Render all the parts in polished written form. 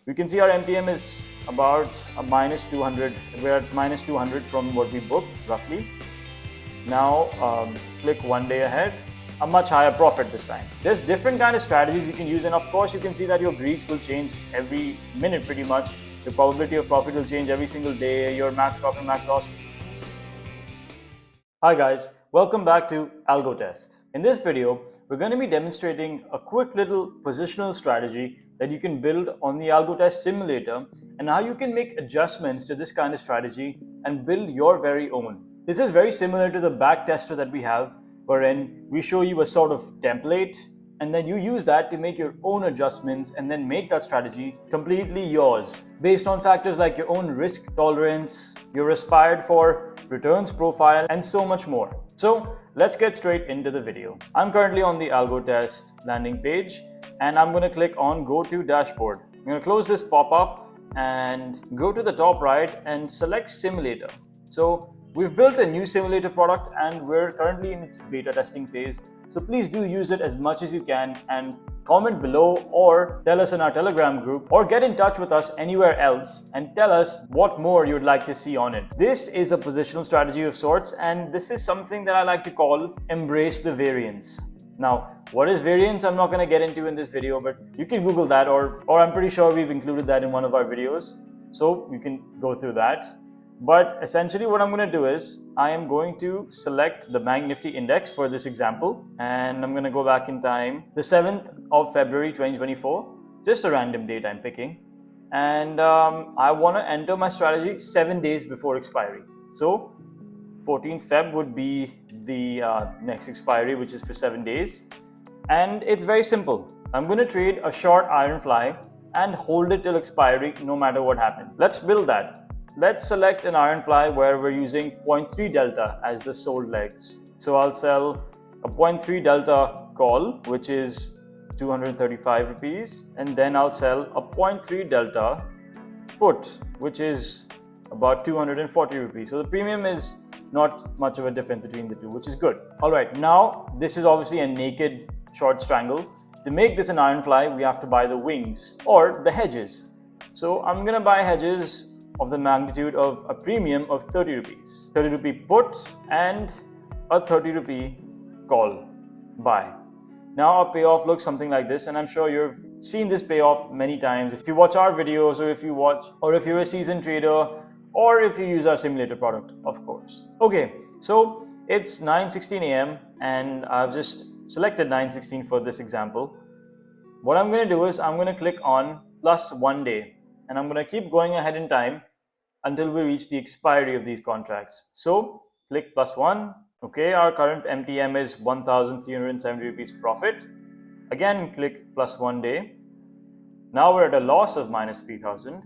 We can see our MTM is about a minus 200. We're at minus 200 from what we booked roughly. Now click 1 day ahead, a much higher profit this time. There's different kind of strategies you can use, and of course you can see that your Greeks will change every minute pretty much. The probability of profit will change every single day, your max profit, max loss. Hi guys, welcome back to AlgoTest. In this video, we're going to be demonstrating a quick little positional strategy that you can build on the AlgoTest simulator and how you can make adjustments to this kind of strategy and build your very own. This is very similar to the backtester that we have, wherein we show you a sort of template and then you use that to make your own adjustments and then make that strategy completely yours based on factors like your own risk tolerance, your aspired for returns profile, and so much more. So let's get straight into the video. I'm currently on the AlgoTest landing page and I'm going to click on Go to Dashboard. I'm going to close this pop-up and go to the top right and select Simulator. So we've built a new simulator product and we're currently in its beta testing phase. So please do use it as much as you can and comment below or tell us in our Telegram group or get in touch with us anywhere else and tell us what more you'd like to see on it. This is a positional strategy of sorts, and this is something that I like to call embrace the variance. Now, what is variance? I'm not going to get into in this video, but you can Google that or I'm pretty sure we've included that in one of our videos. So you can go through that. But essentially what I'm going to do is I am going to select the Bank Nifty index for this example, and I'm going to go back in time, the 7th of February 2024, just a random date I'm picking, and I want to enter my strategy 7 days before expiry. So 14th Feb would be the next expiry, which is for 7 days, and it's very simple. I'm going to trade a short Ironfly and hold it till expiry no matter what happens. Let's build that. Let's select an Ironfly where we're using 0.3 delta as the sold legs. So I'll sell a 0.3 delta call, which is 235 rupees, and then I'll sell a 0.3 delta put, which is about 240 rupees. So the premium is not much of a difference between the two, which is good. All right, now this is obviously a naked short strangle. To make this an Ironfly, we have to buy the wings or the hedges. So I'm gonna buy hedges of the magnitude of a premium of 30 rupees. 30 rupee put and a 30 rupee call buy. Now our payoff looks something like this, and I'm sure you've seen this payoff many times. If you watch our videos or if you're a seasoned trader or if you use our simulator product, of course. Okay, so it's 9:16 a.m. and I've just selected 9:16 for this example. What I'm going to do is I'm going to click on plus 1 day and I'm going to keep going ahead in time until we reach the expiry of these contracts. So click plus 1. Okay, our current MTM is 1,370 rupees profit. Again, click plus 1 day. Now we're at a loss of minus 3,000.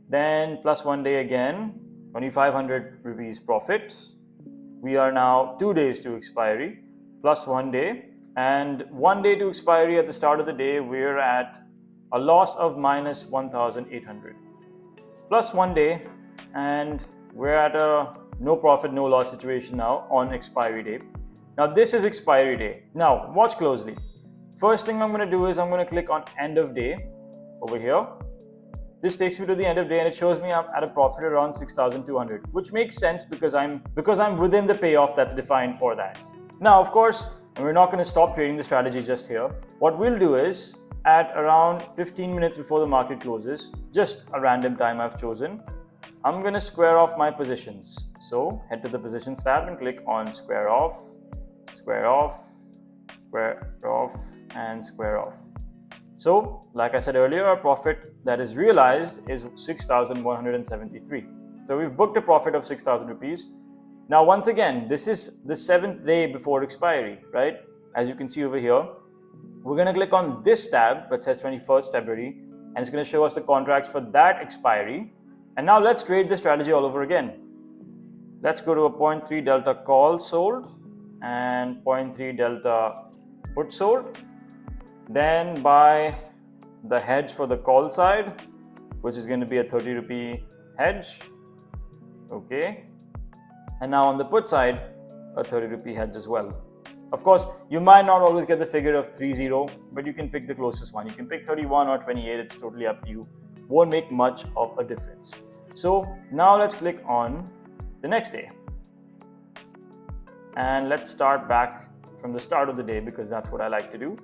Then plus 1 day again, 2,500 rupees profit. We are now 2 days to expiry, plus 1 day. And 1 day to expiry at the start of the day, we're at a loss of minus 1,800. Plus 1 day, and we're at a no profit, no loss situation now on expiry day. Now this is expiry day. Now watch closely. First thing I'm going to do is I'm going to click on end of day over here. This takes me to the end of day and it shows me I'm at a profit around 6,200, which makes sense because I'm within the payoff that's defined for that. Now of course, we're not going to stop trading the strategy just here. What we'll do is at around 15 minutes before the market closes, just a random time I've chosen, I'm going to square off my positions. So head to the positions tab and click on square off, square off, square off, and square off. So like I said earlier, our profit that is realized is 6,173. So we've booked a profit of 6,000 rupees. Now once again, this is the 7th day before expiry, right? As you can see over here, we're going to click on this tab that says 21st February and it's going to show us the contracts for that expiry. And now let's trade the strategy all over again. Let's go to a 0.3 delta call sold and 0.3 delta put sold. Then buy the hedge for the call side, which is going to be a 30 rupee hedge. Okay. And now on the put side, a 30 rupee hedge as well. Of course, you might not always get the figure of 30, but you can pick the closest one. You can pick 31 or 28, it's totally up to you. won't make much of a difference. So now let's click on the next day. And let's start back from the start of the day because that's what I like to do.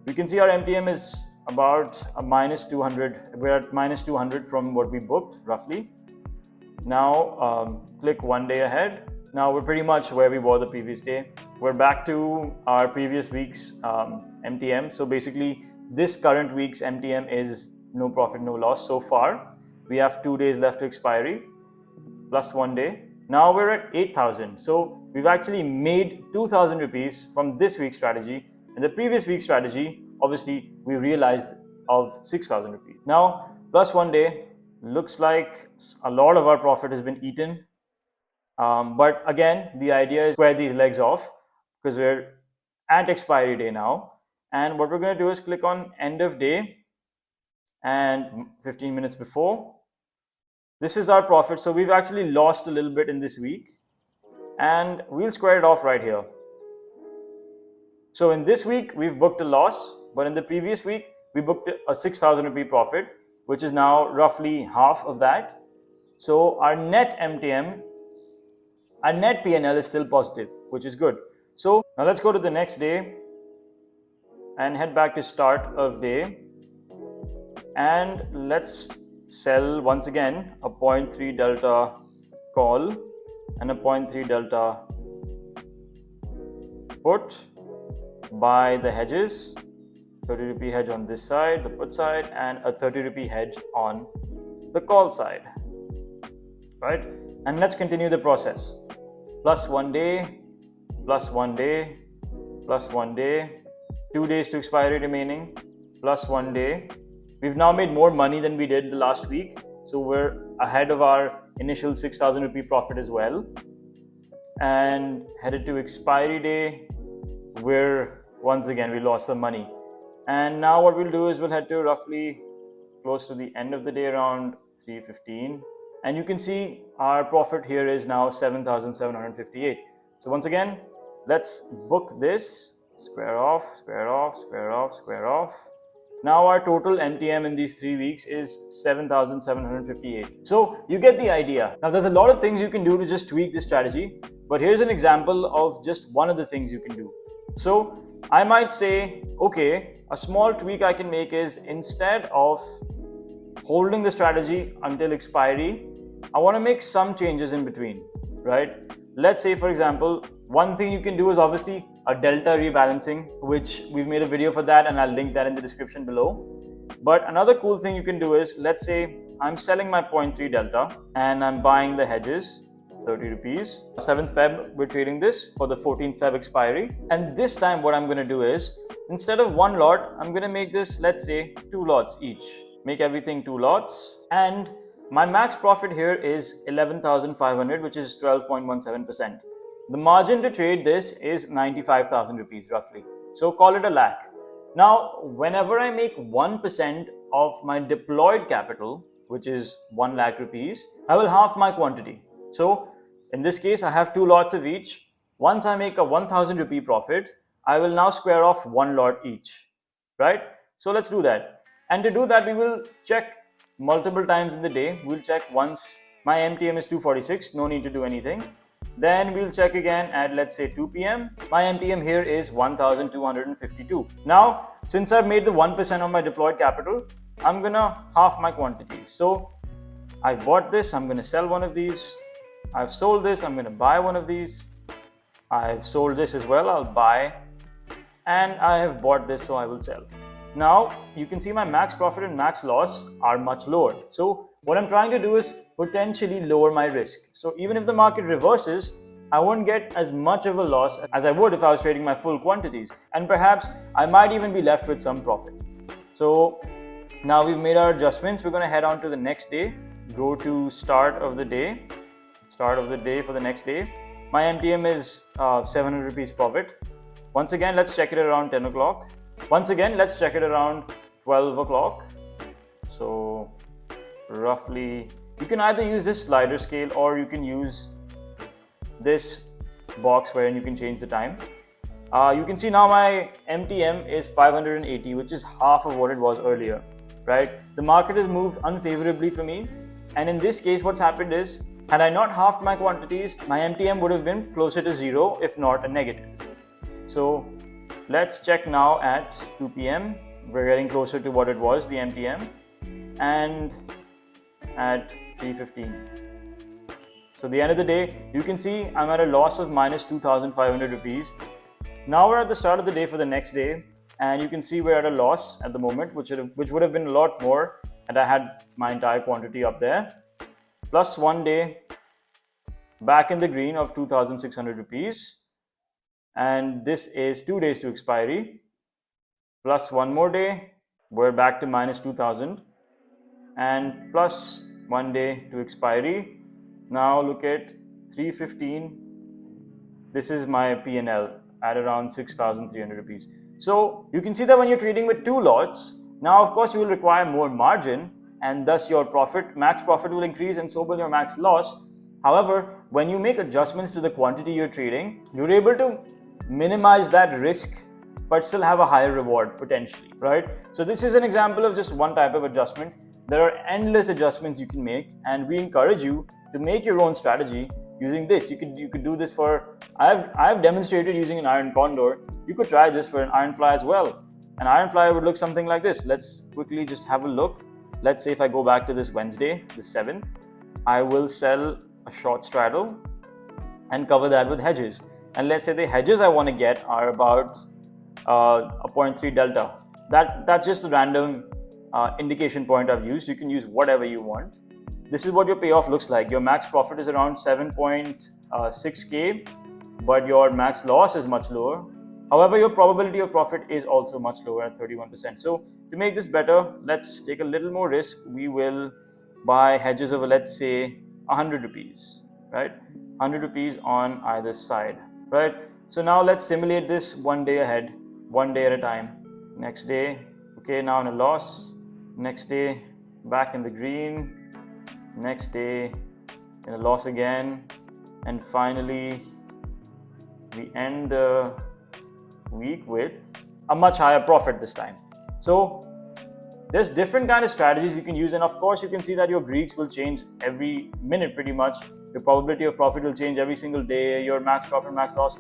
We can see our MTM is about a minus 200. We're at minus 200 from what we booked roughly. Now click one day ahead. Now we're pretty much where we were the previous day. We're back to our previous week's MTM. So basically this current week's MTM is no profit, no loss so far. We have 2 days left to expiry plus 1 day. Now we're at 8,000. So we've actually made 2,000 rupees from this week's strategy. In the previous week's strategy, obviously we realized of 6,000 rupees. Now plus 1 day, looks like a lot of our profit has been eaten. But again, the idea is square these legs off because we're at expiry day now. And what we're going to do is click on end of day and 15 minutes before. This is our profit. So we've actually lost a little bit in this week and we'll square it off right here. So in this week, we've booked a loss, but in the previous week, we booked a 6,000 rupee profit, which is now roughly half of that. So our net MTM, our net PNL is still positive, which is good. So now let's go to the next day and head back to start of day. And let's sell once again a 0.3 delta call and a 0.3 delta put. Buy the hedges, 30 rupee hedge on this side, the put side, and a 30 rupee hedge on the call side, right? And let's continue the process. Plus 1 day, plus 1 day, plus 1 day, 2 days to expiry remaining, plus 1 day. We've now made more money than we did the last week. So we're ahead of our initial 6,000 rupee profit as well. And headed to expiry day, once again, we lost some money. And now what we'll do is we'll head to roughly close to the end of the day around 3:15. And you can see our profit here is now 7,758. So once again, let's book this, square off, square off, square off, square off. Now our total MTM in these 3 weeks is 7,758. So you get the idea. Now there's a lot of things you can do to just tweak this strategy, but here's an example of just one of the things you can do. So I might say, okay, a small tweak I can make is instead of holding the strategy until expiry, I want to make some changes in between, right? Let's say, for example, one thing you can do is obviously a delta rebalancing, which we've made a video for that and I'll link that in the description below. But another cool thing you can do is, let's say I'm selling my 0.3 delta and I'm buying the hedges, 30 rupees. 7th Feb, we're trading this for the 14th Feb expiry. And this time what I'm going to do is, instead of one lot, I'm going to make this, let's say, 2 lots each. Make everything 2 lots. And my max profit here is 11,500, which is 12.17%. The margin to trade this is 95,000 rupees roughly. So call it a lakh. Now, whenever I make 1% of my deployed capital, which is 1 lakh rupees, I will half my quantity. So in this case, I have 2 lots of each. Once I make a 1,000 rupee profit, I will now square off 1 lot each, right? So let's do that. And to do that, we will check multiple times in the day. We'll check once my MTM is 246, no need to do anything. Then we'll check again at, let's say, 2 p.m. My MTM here is 1,252. Now, since I've made the 1% of my deployed capital, I'm gonna half my quantities. So I bought this, I'm gonna sell one of these. I've sold this, I'm gonna buy one of these. I've sold this as well, I'll buy. And I have bought this, so I will sell. Now, you can see my max profit and max loss are much lower. So what I'm trying to do is potentially lower my risk. So even if the market reverses, I won't get as much of a loss as I would if I was trading my full quantities. And perhaps I might even be left with some profit. So now we've made our adjustments. We're going to head on to the next day. Go to start of the day. Start of the day for the next day. My MTM is 700 rupees profit. Once again, let's check it around 10 o'clock. Once again, let's check it around 12 o'clock. So roughly, you can either use this slider scale or you can use this box wherein you can change the time. You can see now my MTM is 580, which is half of what it was earlier. right? The market has moved unfavorably for me. And in this case, what's happened is, had I not halved my quantities, my MTM would have been closer to zero, if not a negative. So let's check now at 2 p.m. We're getting closer to what it was, the MTM, and at 3:15. So the end of the day, you can see I'm at a loss of minus 2,500 rupees. Now we're at the start of the day for the next day, and you can see we're at a loss at the moment, which would have been a lot more had I had my entire quantity up there. Plus 1 day back in the green of 2,600 rupees, and this is 2 days to expiry. Plus 1 more day, we're back to minus 2,000, and plus 1 day to expiry. Now look at 3:15. This is my P&L at around 6,300 rupees. So you can see that when you're trading with 2 lots, now of course you will require more margin, and thus your max profit will increase, and so will your max loss. However, when you make adjustments to the quantity you're trading, you're able to minimize that risk but still have a higher reward potentially, right? So this is an example of just one type of adjustment. There are endless adjustments you can make, and we encourage you to make your own strategy using this. You could do this for, I've demonstrated using an Iron Condor. You could try this for an Ironfly as well. An Ironfly would look something like this. Let's quickly just have a look. Let's say if I go back to this Wednesday, the 7th, I will sell a short straddle and cover that with hedges. And let's say the hedges I want to get are about a 0.3 delta. That's just a random indication point I've used. You can use whatever you want. This is what your payoff looks like. Your max profit is around 7.6k, but your max loss is much lower. However, your probability of profit is also much lower at 31%. So to make this better, let's take a little more risk. We will buy hedges of, let's say, 100 rupees, right? 100 rupees on either side, right? So now let's simulate this 1 day ahead, 1 day at a time. Next day, okay, now in a loss. Next day, back in the green. Next day, in a loss again. And finally, we end the week with a much higher profit this time. So there's different kind of strategies you can use, and of course you can see that your Greeks will change every minute pretty much. Your probability of profit will change every single day, your max profit, max loss.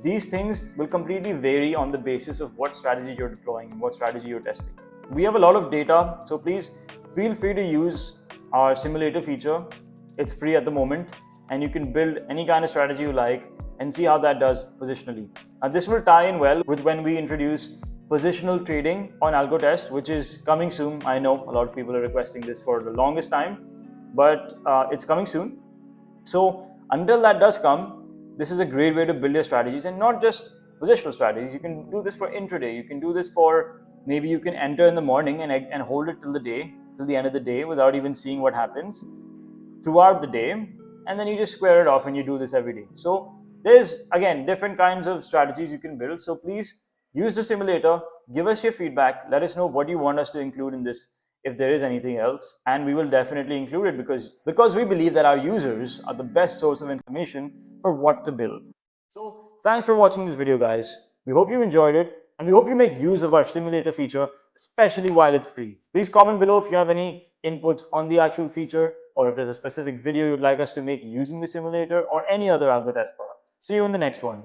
These things will completely vary on the basis of what strategy you're deploying and what strategy you're testing. We have a lot of data, so please feel free to use our simulator feature. It's free at the moment, and you can build any kind of strategy you like and see how that does positionally. Now this will tie in well with when we introduce positional trading on AlgoTest, which is coming soon. I know a lot of people are requesting this for the longest time, but it's coming soon. So until that does come, this is a great way to build your strategies, and not just positional strategies. You can do this for intraday. You can do this for, maybe you can enter in the morning and hold it till the end of the day without even seeing what happens throughout the day, and then you just square it off and you do this every day. So there's, again, different kinds of strategies you can build. So please use the simulator, give us your feedback, let us know what you want us to include in this, if there is anything else, and we will definitely include it because we believe that our users are the best source of information for what to build. So thanks for watching this video, guys. We hope you enjoyed it, and we hope you make use of our simulator feature, especially while it's free. Please comment below if you have any inputs on the actual feature, or if there's a specific video you'd like us to make using the simulator or any other AlgoTest product. See you in the next one.